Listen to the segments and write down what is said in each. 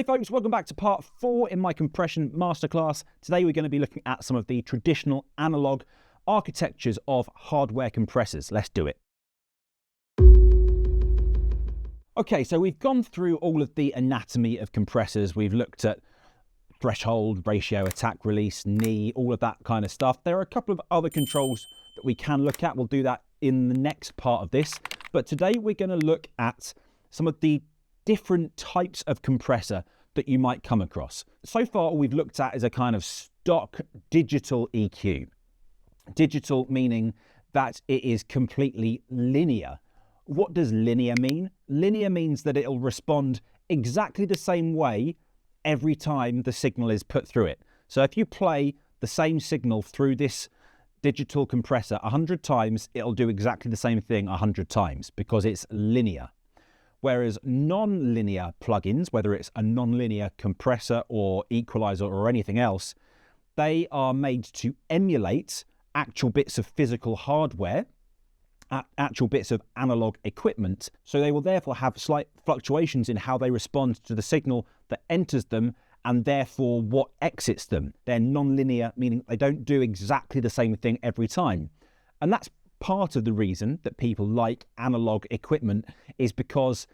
Hey folks, welcome back to part 4 in my compression masterclass. Today we're going to be looking at some of the traditional analog architectures of hardware compressors. Let's do it. Okay, so we've gone through all of the anatomy of compressors. We've looked at threshold, ratio, attack, release, knee, all of that kind of stuff. There are a couple of other controls that we can look at. We'll do that in the next part of this. But today we're going to look at some of the different types of compressor that you might come across. So far, all we've looked at is a kind of stock digital EQ. Digital meaning that it is completely linear. What does linear mean? Linear means that it'll respond exactly the same way every time the signal is put through it. So if you play the same signal through this digital compressor 100 times, it'll do exactly the same thing 100 times because it's linear. Whereas non-linear plugins, whether it's a non-linear compressor or equalizer or anything else, they are made to emulate actual bits of physical hardware, actual bits of analog equipment. So they will therefore have slight fluctuations in how they respond to the signal that enters them and therefore what exits them. They're non-linear, meaning they don't do exactly the same thing every time. And that's part of the reason that people like analog equipment is because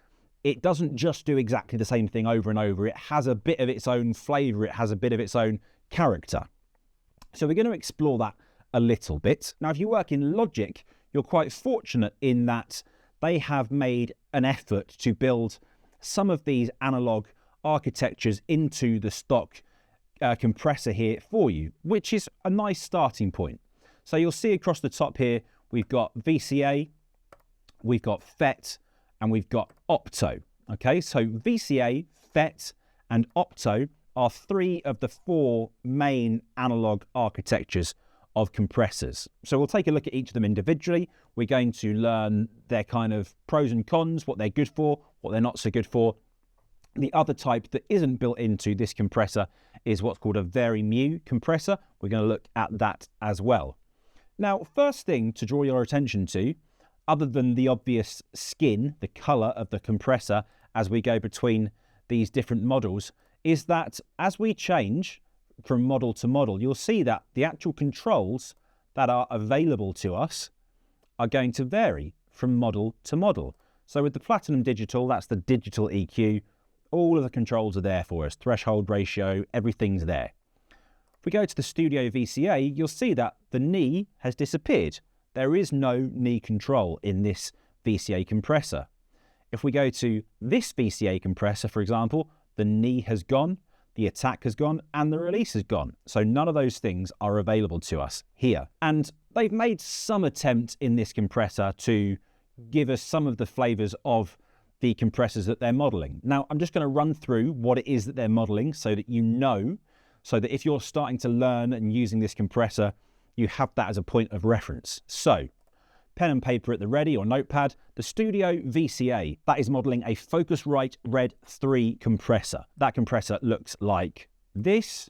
it doesn't just do exactly the same thing over and over. It has a bit of its own flavor. It has a bit of its own character. So we're going to explore that a little bit. Now, if you work in Logic, you're quite fortunate in that they have made an effort to build some of these analog architectures into the stock compressor here for you, which is a nice starting point. So you'll see across the top here, we've got VCA, we've got FET, and we've got Opto. Okay, so VCA, FET, and Opto are 3 of the 4 main analog architectures of compressors. So we'll take a look at each of them individually. We're going to learn their kind of pros and cons, what they're good for, what they're not so good for. The other type that isn't built into this compressor is what's called a Vari-Mu compressor. We're going to look at that as well. Now, first thing to draw your attention to, other than the obvious skin, the color of the compressor as we go between these different models, is that as we change from model to model, you'll see that the actual controls that are available to us are going to vary from model to model. So with the Platinum Digital, that's the digital EQ, all of the controls are there for us, threshold, ratio, everything's there. If we go to the Studio VCA, you'll see that the knee has disappeared. There is no knee control in this VCA compressor. If we go to this VCA compressor, for example, the knee has gone, the attack has gone, and the release has gone. So none of those things are available to us here. And they've made some attempt in this compressor to give us some of the flavors of the compressors that they're modeling. Now, I'm just going to run through what it is that they're modeling so that you know, so that if you're starting to learn and using this compressor, you have that as a point of reference. So, pen and paper at the ready or notepad, the Studio VCA, that is modeling a Focusrite Red 3 compressor. That compressor looks like this.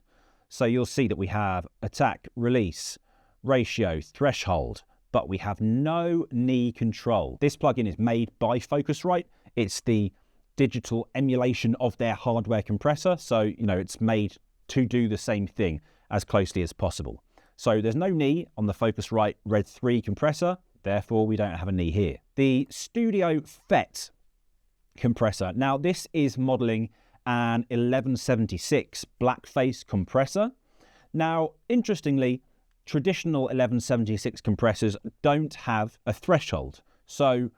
So you'll see that we have attack, release, ratio, threshold, but we have no knee control. This plugin is made by Focusrite. It's the digital emulation of their hardware compressor. So, you know, it's made to do the same thing as closely as possible. So there's no knee on the Focusrite Red 3 compressor. Therefore, we don't have a knee here. The Studio FET compressor. Now, this is modeling an 1176 blackface compressor. Now, interestingly, traditional 1176 compressors don't have a threshold. So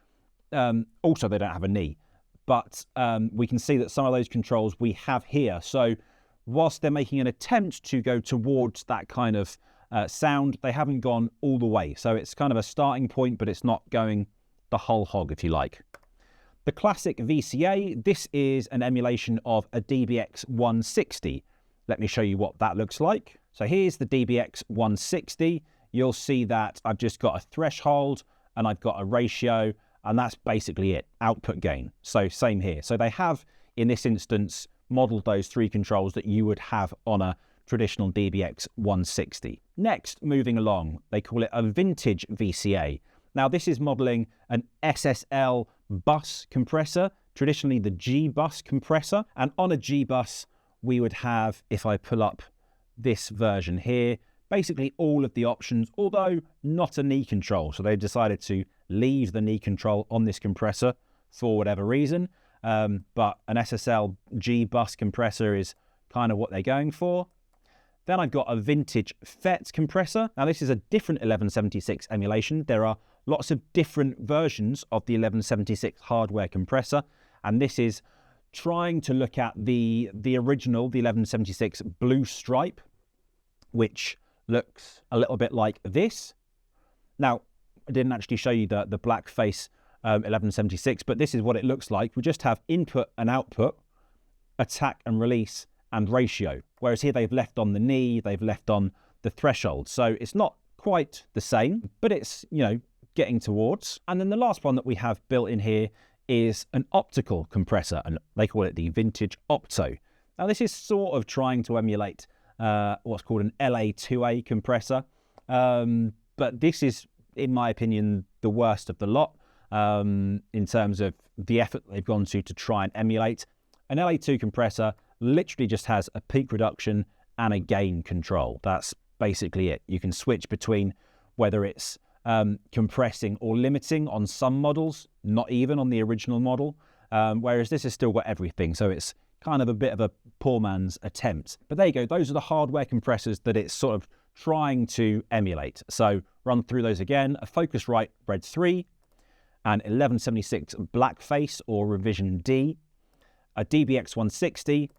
also they don't have a knee. But we can see that some of those controls we have here. So whilst they're making an attempt to go towards that kind of sound, they haven't gone all the way. So it's kind of a starting point, but it's not going the whole hog, if you like. The classic VCA, this is an emulation of a DBX 160. Let me show you what that looks like. So here's the DBX 160. You'll see that I've just got a threshold and I've got a ratio, and that's basically it, output gain. So same here. So they have, in this instance, modeled those 3 controls that you would have on a traditional DBX 160. Next, moving along, they call it a vintage VCA. Now, this is modeling an SSL G-Bus Compressor traditionally the G-Bus compressor. And on a G-Bus, we would have, if I pull up this version here, basically all of the options, although not a knee control. So they've decided to leave the knee control on this compressor for whatever reason. But an SSL G-Bus compressor is kind of what they're going for. Then I've got a vintage FET compressor. Now this is a different 1176 emulation. There are lots of different versions of the 1176 hardware compressor, and this is trying to look at the original, the 1176 blue stripe, which looks a little bit like this. Now, I didn't actually show you the black face 1176, but this is what it looks like. We just have input and output, attack and release, and ratio. Whereas here they've left on the knee, they've left on the threshold. So it's not quite the same, but it's, you know, getting towards. And then the last one that we have built in here is an optical compressor, and they call it the vintage Opto. Now this is sort of trying to emulate what's called an LA2A compressor, but this is, in my opinion, the worst of the lot in terms of the effort they've gone to try and emulate. An LA2 compressor literally just has a peak reduction and a gain control. That's basically it. You can switch between whether it's compressing or limiting on some models, not even on the original model, whereas this has still got everything. So it's kind of a bit of a poor man's attempt. But there you go. Those are the hardware compressors that it's sort of trying to emulate. So run through those again. A Focusrite Red 3, an 1176 Blackface or Revision D, a DBX 160,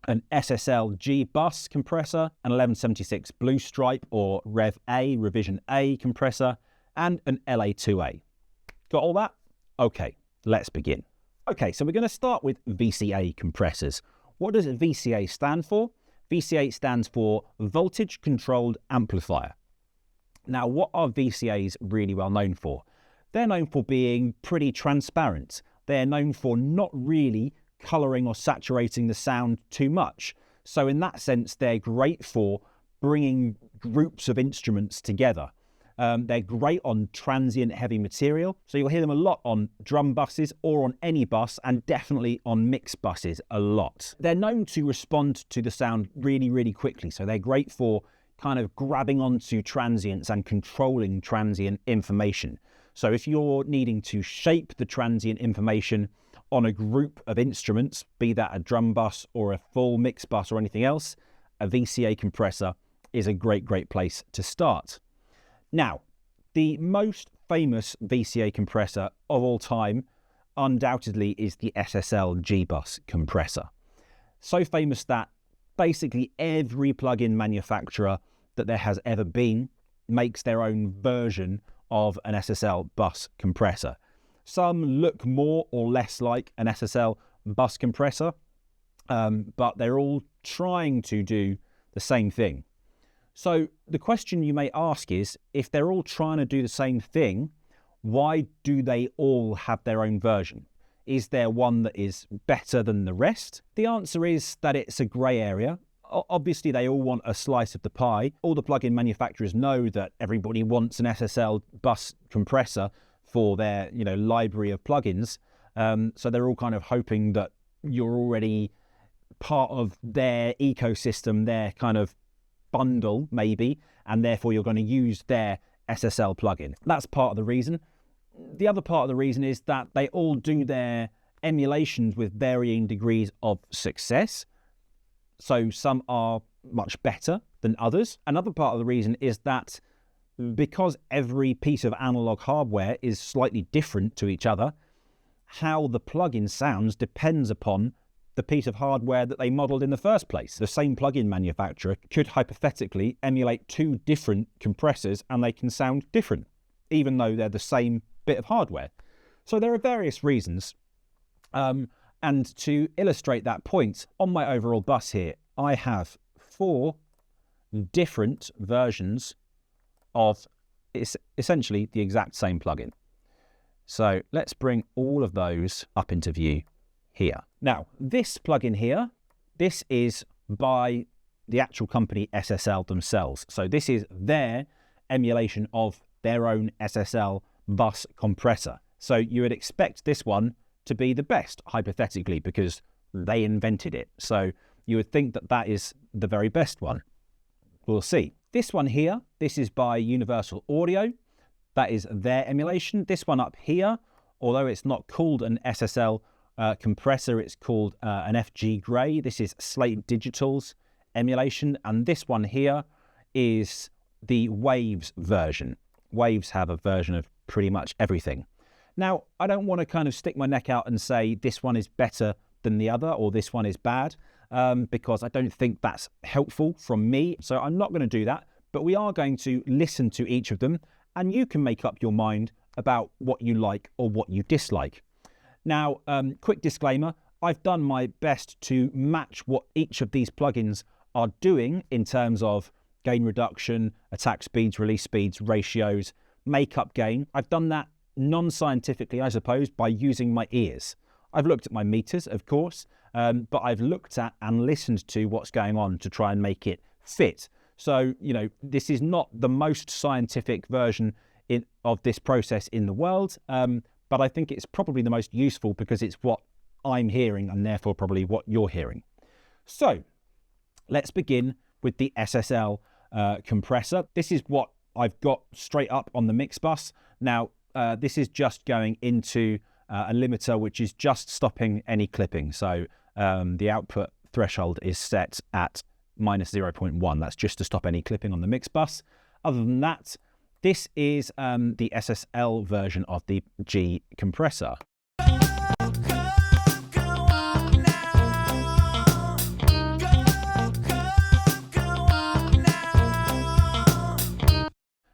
an SSL G-Bus compressor, an 1176 Blue Stripe or Rev A, Revision A compressor, and an LA2A. Got all that? Okay, let's begin. Okay, so we're going to start with VCA compressors. What does VCA stand for? VCA stands for Voltage Controlled Amplifier. Now, what are VCAs really well known for? They're known for being pretty transparent. They're known for not really colouring or saturating the sound too much. So in that sense, they're great for bringing groups of instruments together. They're great on transient heavy material. So you'll hear them a lot on drum buses or on any bus, and definitely on mix buses a lot. They're known to respond to the sound really, really quickly. So they're great for kind of grabbing onto transients and controlling transient information. So if you're needing to shape the transient information on a group of instruments, be that a drum bus or a full mix bus or anything else, a VCA compressor is a great place to start. Now, the most famous VCA compressor of all time undoubtedly is the SSL G-Bus compressor. So famous that basically every plug-in manufacturer that there has ever been makes their own version of an SSL bus compressor. Some look more or less like an SSL bus compressor, but they're all trying to do the same thing. So the question you may ask is, if they're all trying to do the same thing, why do they all have their own version? Is there one that is better than the rest? The answer is that it's a grey area. Obviously, they all want a slice of the pie. All the plug-in manufacturers know that everybody wants an SSL bus compressor for their, library of plugins. So they're all kind of hoping that you're already part of their ecosystem, their kind of bundle maybe, and therefore you're going to use their SSL plugin. That's part of the reason. The other part of the reason is that they all do their emulations with varying degrees of success. So some are much better than others. Another part of the reason is that because every piece of analog hardware is slightly different to each other, how the plugin sounds depends upon the piece of hardware that they modeled in the first place. The same plugin manufacturer could hypothetically emulate two different compressors and they can sound different, even though they're the same bit of hardware. So there are various reasons. And to illustrate that point, on my overall bus here, I have 4 different versions of essentially the exact same plugin. So let's bring all of those up into view here. Now, this plugin here, this is by the actual company SSL themselves. So this is their emulation of their own SSL bus compressor. So you would expect this one to be the best, hypothetically, because they invented it. So you would think that that is the very best one. We'll see. This one here, this is by Universal Audio. That is their emulation. This one up here, although it's not called an SSL compressor, it's called an FG Grey. This is Slate Digital's emulation. And this one here is the Waves version. Waves have a version of pretty much everything. Now, I don't want to kind of stick my neck out and say this one is better than the other or this one is bad, because I don't think that's helpful from me. So I'm not going to do that, but we are going to listen to each of them and you can make up your mind about what you like or what you dislike. Now, quick disclaimer, I've done my best to match what each of these plugins are doing in terms of gain reduction, attack speeds, release speeds, ratios, makeup gain. I've done that non-scientifically, I suppose, by using my ears. I've looked at my meters, of course, but I've looked at and listened to what's going on to try and make it fit. So, you know, this is not the most scientific version of this process in the world, but I think it's probably the most useful because it's what I'm hearing and therefore probably what you're hearing. So let's begin with the SSL compressor. This is what I've got straight up on the mix bus. Now, this is just going into a limiter, which is just stopping any clipping. So the output threshold is set at -0.1. That's just to stop any clipping on the mix bus. Other than that, this is the SSL version of the G compressor.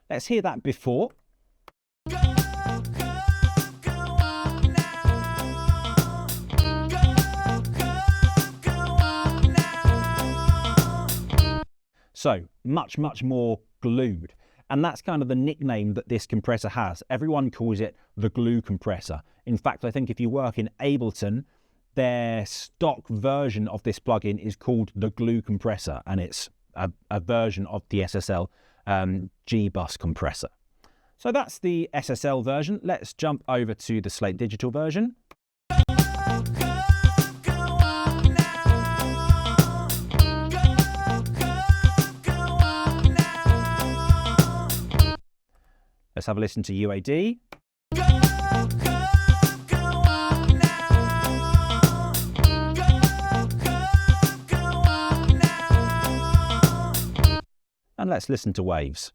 Let's hear that before. So much more glued. And that's kind of the nickname that this compressor has. Everyone calls it the glue compressor. In fact, I think if you work in Ableton, their stock version of this plugin is called the glue compressor, and it's a version of the SSL G-Bus compressor. So that's the SSL version. Let's jump over to the Slate Digital version. Let's have a listen to UAD. And let's listen to Waves.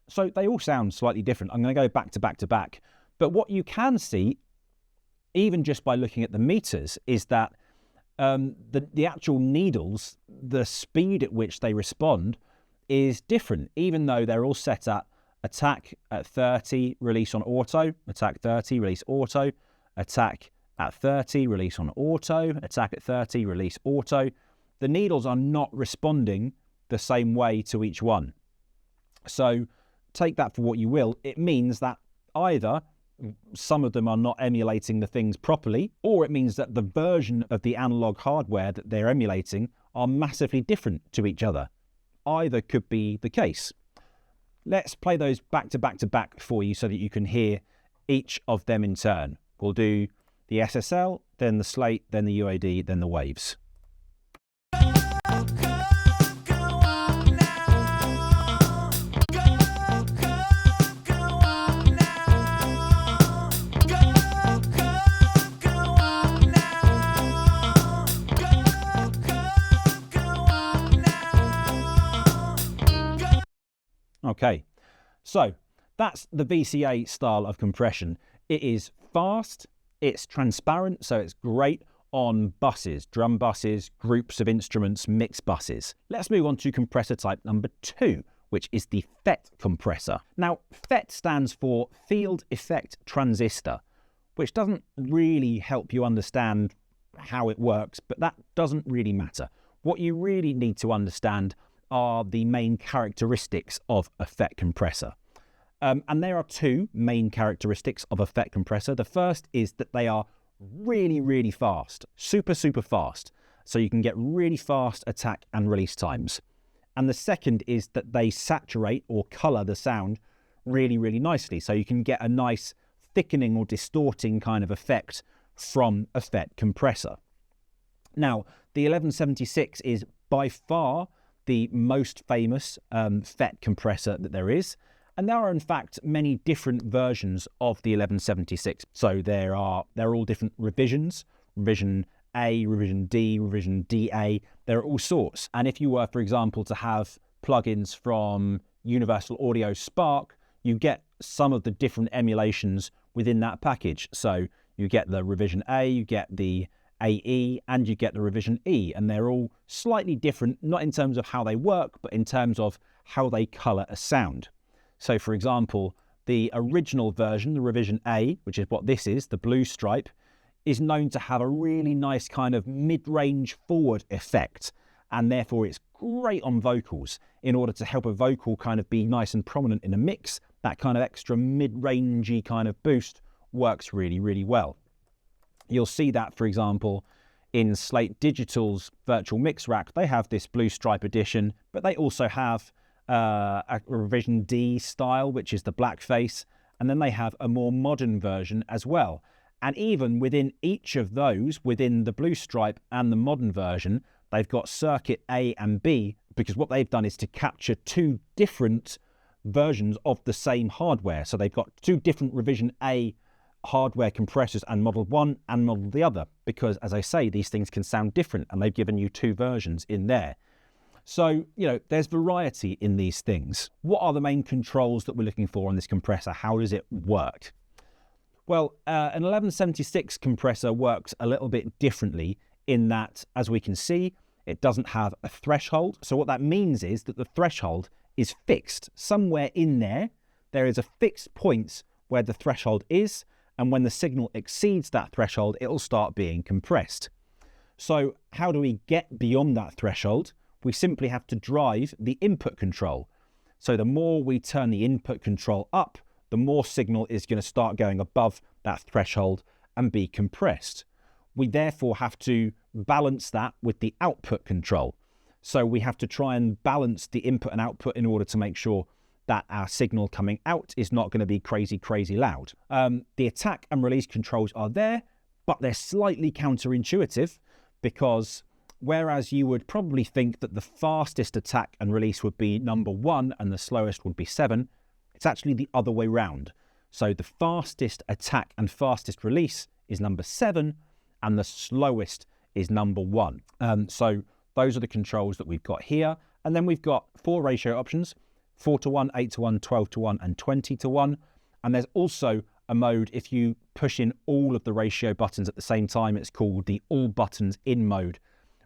So they all sound slightly different. I'm going to go back to back to back. But what you can see, even just by looking at the meters, is that the actual needles, the speed at which they respond is different, even though they're all set at attack at 30, release on auto, attack 30, release auto, attack at 30, release on auto, attack at 30, release auto. The needles are not responding the same way to each one. So take that for what you will. It means that either some of them are not emulating the things properly, or it means that the version of the analog hardware that they're emulating are massively different to each other. Either could be the case. Let's play those back to back to back for you so that you can hear each of them in turn. We'll do the SSL, then the Slate, then the UAD, then the Waves. Okay, so that's the VCA style of compression. It is fast, it's transparent, so it's great on buses, drum buses, groups of instruments, mix buses. Let's move on to compressor type number 2, which is the FET compressor. Now, FET stands for Field Effect Transistor, which doesn't really help you understand how it works, but that doesn't really matter. What you really need to understand are the main characteristics of a FET compressor. And there are two main characteristics of a FET compressor. The first is that they are really fast, super fast. so you can get really fast attack and release times. And the second is that they saturate or color the sound really, really nicely. So you can get a nice thickening or distorting kind of effect from a FET compressor. Now, the 1176 is by far the most famous FET compressor that there is. And there are, in fact, many different versions of the 1176. So they're all different revisions, revision A, revision D, revision DA. There are all sorts. And if you were, for example, to have plugins from Universal Audio Spark, you get some of the different emulations within that package. So you get the revision A, you get the AE, and you get the revision E. And they're all slightly different, not in terms of how they work, but in terms of how they color a sound. So, for example, the original version, the revision A, which is what this is, the blue stripe, is known to have a really nice kind of mid-range forward effect. And therefore, it's great on vocals. In order to help a vocal kind of be nice and prominent in a mix, that kind of extra mid-rangey kind of boost works really, really well. You'll see that, for example, in Slate Digital's virtual mix rack. They have this blue stripe edition, but they also have a revision D style, which is the blackface, and then they have a more modern version as well. And even within each of those, within the blue stripe and the modern version, they've got circuit A and B, because what they've done is to capture two different versions of the same hardware. So they've got two different revision A hardware compressors, and model one and model the other, because, as I say, these things can sound different, and they've given you two versions in there. So, you know, there's variety in these things. What are the main controls that we're looking for on this compressor? How does it work? Well, an 1176 compressor works a little bit differently in that, as we can see, it doesn't have a threshold. So what that means is that the threshold is fixed. Somewhere in there, there is a fixed point where the threshold is, and when the signal exceeds that threshold, it'll start being compressed. So how do we get beyond that threshold? We simply have to drive the input control. So the more we turn the input control up, the more signal is going to start going above that threshold and be compressed. We therefore have to balance that with the output control. So we have to try and balance the input and output in order to make sure that our signal coming out is not going to be crazy, crazy loud. The attack and release controls are there, but they're slightly counterintuitive, because whereas you would probably think that the fastest attack and release would be number 1 and the slowest would be 7, it's actually the other way round. So the fastest attack and fastest release is number 7, and the slowest is number 1. So those are the controls that we've got here. And then we've got 4 ratio options: 4:1, 8:1, 12:1, and 20:1. And there's also a mode if you push in all of the ratio buttons at the same time. It's called the all buttons in mode,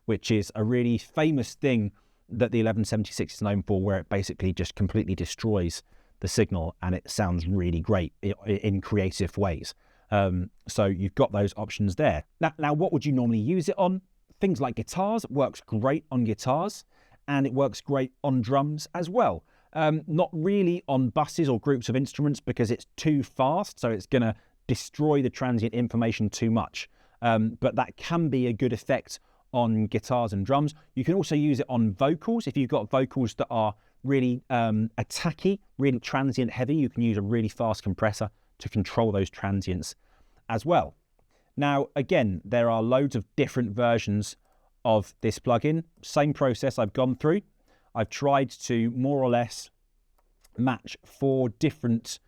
which is a really famous thing that the 1176 is known for, where it basically just completely destroys the signal and it sounds really great in creative ways. So you've got those options there. Now, what would you normally use it on? Things like guitars. It works great on guitars, and it works great on drums as well. Not really on buses or groups of instruments, because it's too fast, so it's going to destroy the transient information too much. But that can be a good effect on guitars and drums. You can also use it on vocals. If you've got vocals that are really attacky, really transient heavy, you can use a really fast compressor to control those transients as well. Now, again, there are loads of different versions of this plugin. Same process I've gone through. I've tried to more or less match 4 different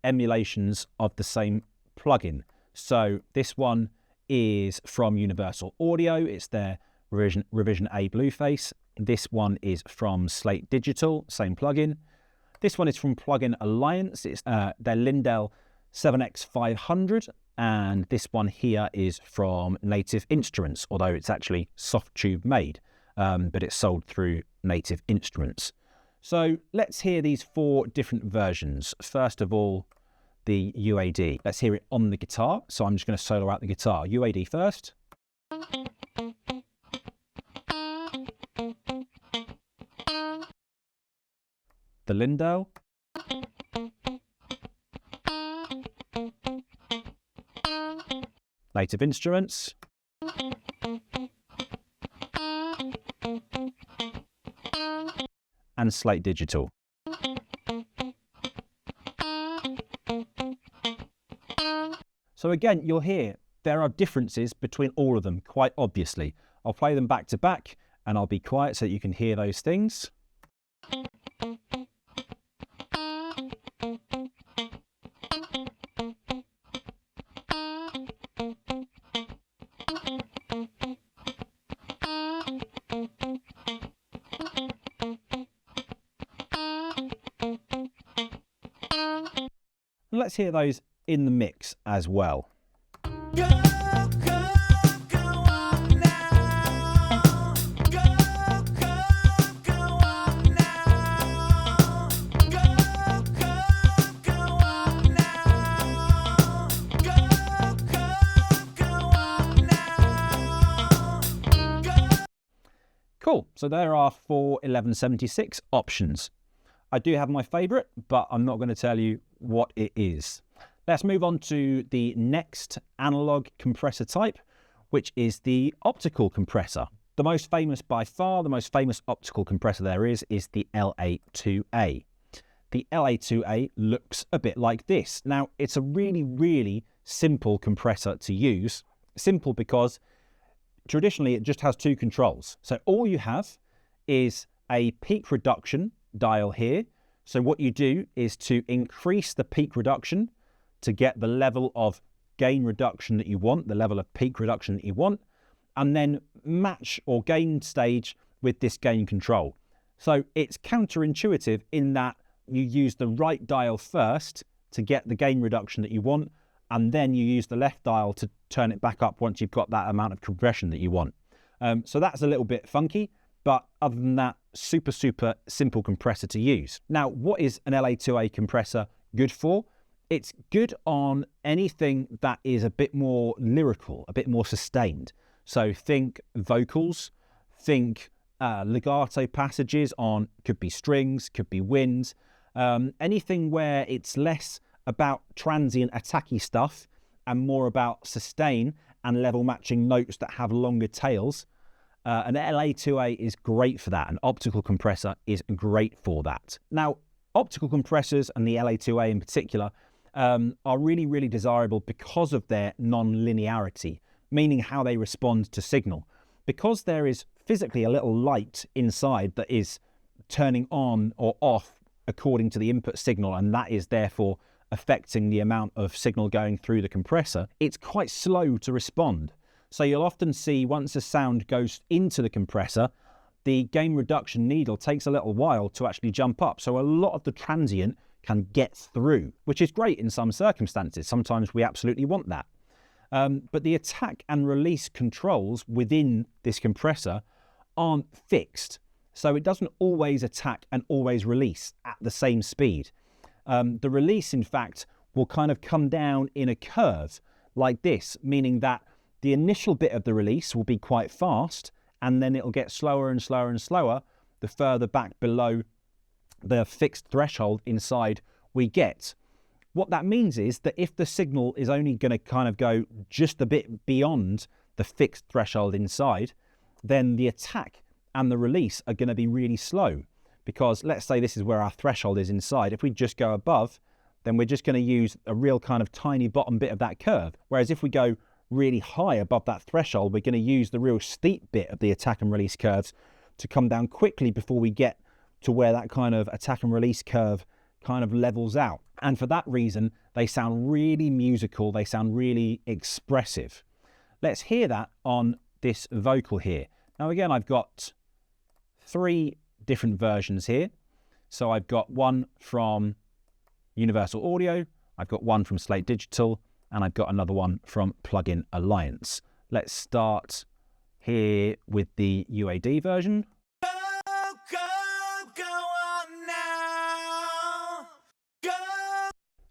emulations of the same plugin. So this one is from Universal Audio. It's their revision A Blueface. This one is from Slate Digital, same plugin. This one is from Plugin Alliance. It's their Lindell 7X500. And this one here is from Native Instruments, although it's actually soft tube made, but it's sold through Native Instruments. So let's hear these 4 different versions. First of all, the UAD. Let's hear it on the guitar. So I'm just going to solo out the guitar. UAD first. The Lindell. Native Instruments. and Slate Digital. So again, you'll hear there are differences between all of them, quite obviously. I'll play them back to back and I'll be quiet so that you can hear those things. Let's hear those in the mix as well. Cool, so there are 4 1176 options. I do have my favourite, but I'm not going to tell you what it is. Let's move on to the next analog compressor type, which is the optical compressor. The most famous by far, the most famous optical compressor there is the LA2A. The LA2A looks a bit like this. Now, it's a really, really simple compressor to use. Simple because traditionally it just has 2 controls. So all you have is a peak reduction dial here. So what you do is to increase the peak reduction to get the level of gain reduction that you want, the level of peak reduction that you want, and then match or gain stage with this gain control. So it's counterintuitive in that you use the right dial first to get the gain reduction that you want, and then you use the left dial to turn it back up once you've got that amount of compression that you want. So that's a little bit funky, but other than that, super simple compressor to use. Now, what is an LA2A compressor good for? It's good on anything that is a bit more lyrical, a bit more sustained. So think vocals, think legato passages on, could be strings, could be winds, anything where it's less about transient attacky stuff and more about sustain and level matching notes that have longer tails. An LA2A is great for that. An optical compressor is great for that. Now, optical compressors and the LA2A in particular are really, really desirable because of their non-linearity, meaning how they respond to signal. Because there is physically a little light inside that is turning on or off according to the input signal, and that is therefore affecting the amount of signal going through the compressor, it's quite slow to respond. So you'll often see once a sound goes into the compressor, the gain reduction needle takes a little while to actually jump up. So a lot of the transient can get through, which is great in some circumstances. Sometimes we absolutely want that. But the attack and release controls within this compressor aren't fixed. So it doesn't always attack and always release at the same speed. The release, in fact, will kind of come down in a curve like this, meaning that the initial bit of the release will be quite fast, and then it'll get slower and slower and slower the further back below the fixed threshold inside we get. What that means is that if the signal is only going to kind of go just a bit beyond the fixed threshold inside, then the attack and the release are going to be really slow. Because let's say this is where our threshold is inside. If we just go above, then we're just going to use a real kind of tiny bottom bit of that curve. Whereas if we go really high above that threshold, we're going to use the real steep bit of the attack and release curves to come down quickly before we get to where that kind of attack and release curve kind of levels out. And for that reason, they sound really musical. They sound really expressive. Let's hear that on this vocal here. Now, again, I've got 3 different versions here. So I've got one from Universal Audio, I've got one from Slate Digital, and I've got another one from Plugin Alliance. Let's start here with the UAD version.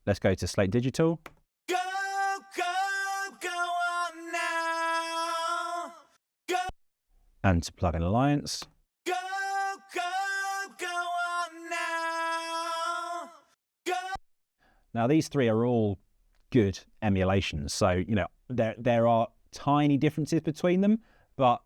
Let's go to Slate Digital. Go on now. Go. And to Plugin Alliance. Go on now. Go. Now these 3 are all good emulations. So, you know, there are tiny differences between them, but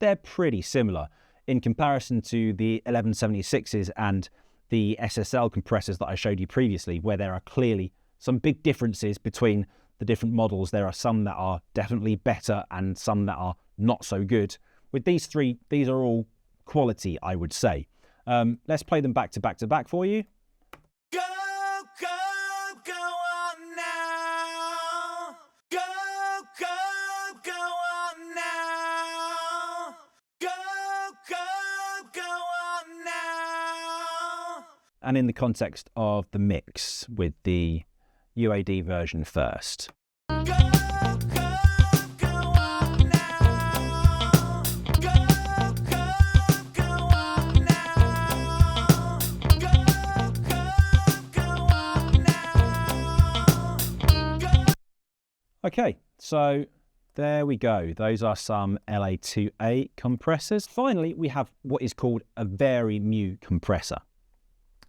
they're pretty similar. in comparison to the 1176s and the SSL compressors that I showed you previously, where there are clearly some big differences between the different models. There are some that are definitely better and some that are not so good. With these three, these are all quality, I would say. Let's play them back to back to back for you. Go, go, go on now. Go, go, go on now. Go, go, go on now. And in the context of the mix with the UAD version first. Go, go, go on now. Go, go, go on now. Go, go, go on now. Go. Okay, so there we go. Those are some LA2A compressors. Finally, we have what is called a Vari-Mu compressor.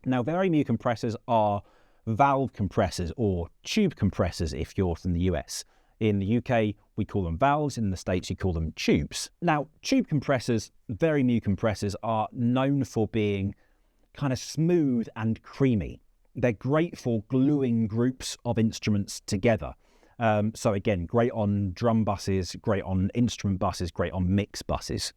Now, Vari-Mu compressors are valve compressors or tube compressors if you're from the US. In the UK, we call them valves. In the States, you call them tubes. Now, tube compressors, Vari-Mu compressors, are known for being kind of smooth and creamy. They're great for gluing groups of instruments together. So again, great on drum buses, great on instrument buses, great on mix buses.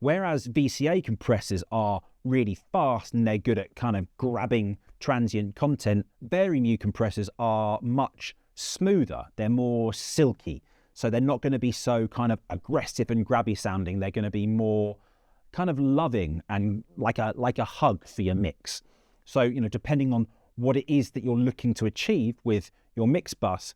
Whereas VCA compressors are really fast and they're good at kind of grabbing transient content, Vari-Mu compressors are much smoother. They're more silky. So they're not going to be so kind of aggressive and grabby sounding. They're going to be more kind of loving and like a hug for your mix. So, you know, depending on what it is that you're looking to achieve with your mix bus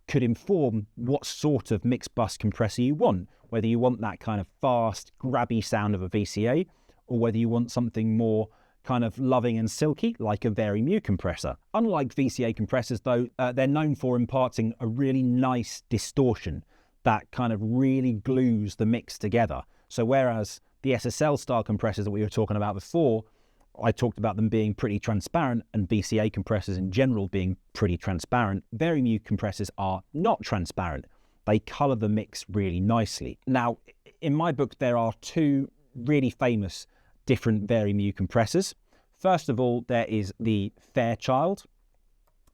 could inform what sort of mix bus compressor you want, whether you want that kind of fast, grabby sound of a VCA, or whether you want something more kind of loving and silky, like a Vari-Mu compressor. Unlike VCA compressors, though, they're known for imparting a really nice distortion that kind of really glues the mix together. So whereas the SSL style compressors that we were talking about before, I talked about them being pretty transparent and VCA compressors in general being pretty transparent, Vari-Mu compressors are not transparent. They color the mix really nicely. Now, in my book, there are two really famous different Vari-Mu compressors. First of all, there is the Fairchild.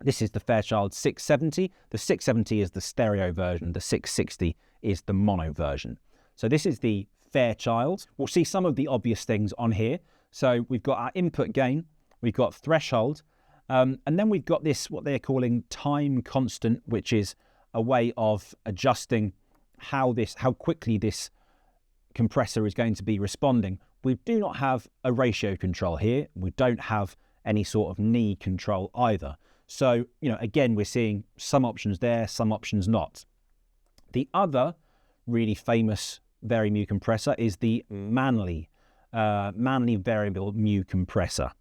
This is the Fairchild 670. The 670 is the stereo version. The 660 is the mono version. So this is the Fairchild. We'll see some of the obvious things on here. So we've got our input gain, we've got threshold, and then we've got this, what they're calling time constant, which is a way of adjusting how quickly this compressor is going to be responding. We do not have a ratio control here. We don't have any sort of knee control either. So, you know, again, we're seeing some options there, some options not. The other really famous Vari-Mu compressor is the Manley variable mu compressor.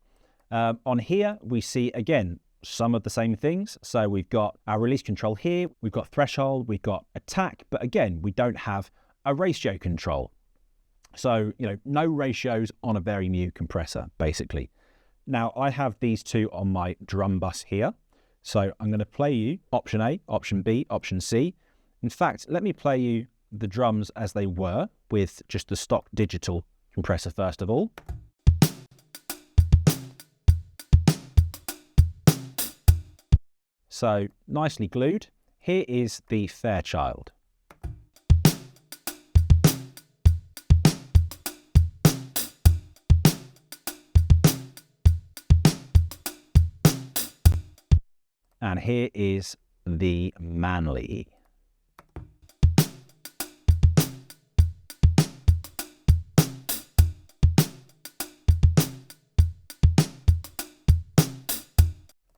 On here, we see, again, some of the same things. So we've got our release control here, we've got threshold, we've got attack, but again, we don't have a ratio control. So, you know, no ratios on a Vari-Mu compressor, basically. Now, I have these two on my drum bus here. So I'm going to play you option A, option B, option C. In fact, let me play you the drums as they were with just the stock digital compressor first of all. So nicely glued. Here is the Fairchild. And here is the Manley.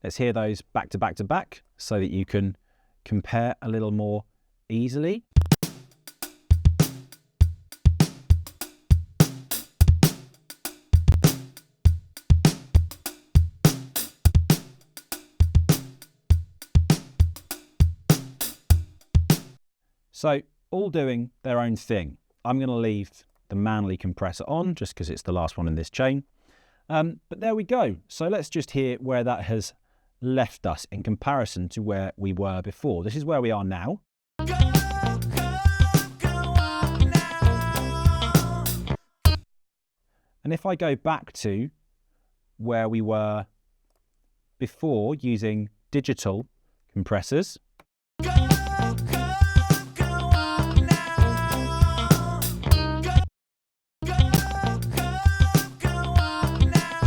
Let's hear those back to back to back so that you can compare a little more easily. So all doing their own thing. I'm going to leave the Manley compressor on just because it's the last one in this chain. But there we go. So let's just hear where that has left us in comparison to where we were before. This is where we are now. And if I go back to where we were before using digital compressors, Go on now. Go on now.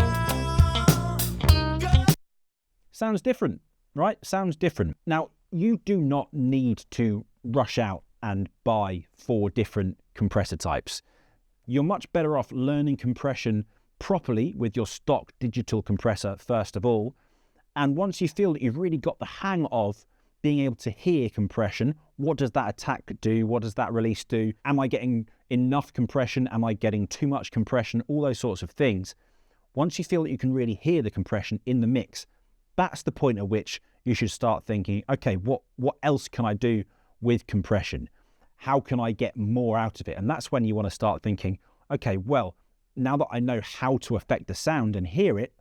sounds different, right? Sounds different. Now, you do not need to rush out and buy 4 different compressor types. You're much better off learning compression properly with your stock digital compressor first of all. And once you feel that you've really got the hang of being able to hear compression, what does that attack do? What does that release do? Am I getting enough compression? Am I getting too much compression? All those sorts of things. Once you feel that you can really hear the compression in the mix, that's the point at which you should start thinking, okay, what else can I do with compression? How can I get more out of it? And that's when you want to start thinking, okay, well, now that I know how to affect the sound and hear it,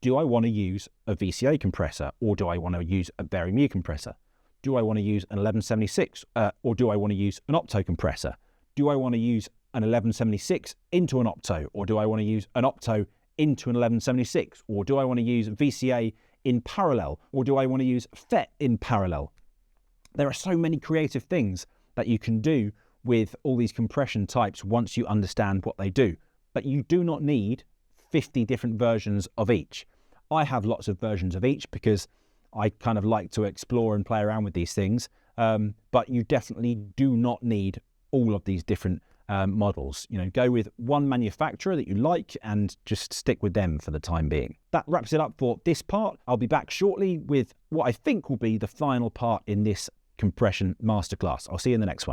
do I want to use a VCA compressor, or do I want to use a Vari-Mu compressor? Do I want to use an 1176 or do I want to use an opto compressor? Do I want to use an 1176 into an opto, or do I want to use an opto into an 1176? Or do I want to use VCA in parallel, or do I want to use FET in parallel? There are so many creative things that you can do with all these compression types once you understand what they do. But you do not need 50 different versions of each. I have lots of versions of each because I kind of like to explore and play around with these things. But you definitely do not need all of these different models. You know, go with one manufacturer that you like and just stick with them for the time being. That wraps it up for this part. I'll be back shortly with what I think will be the final part in this compression masterclass. I'll see you in the next one.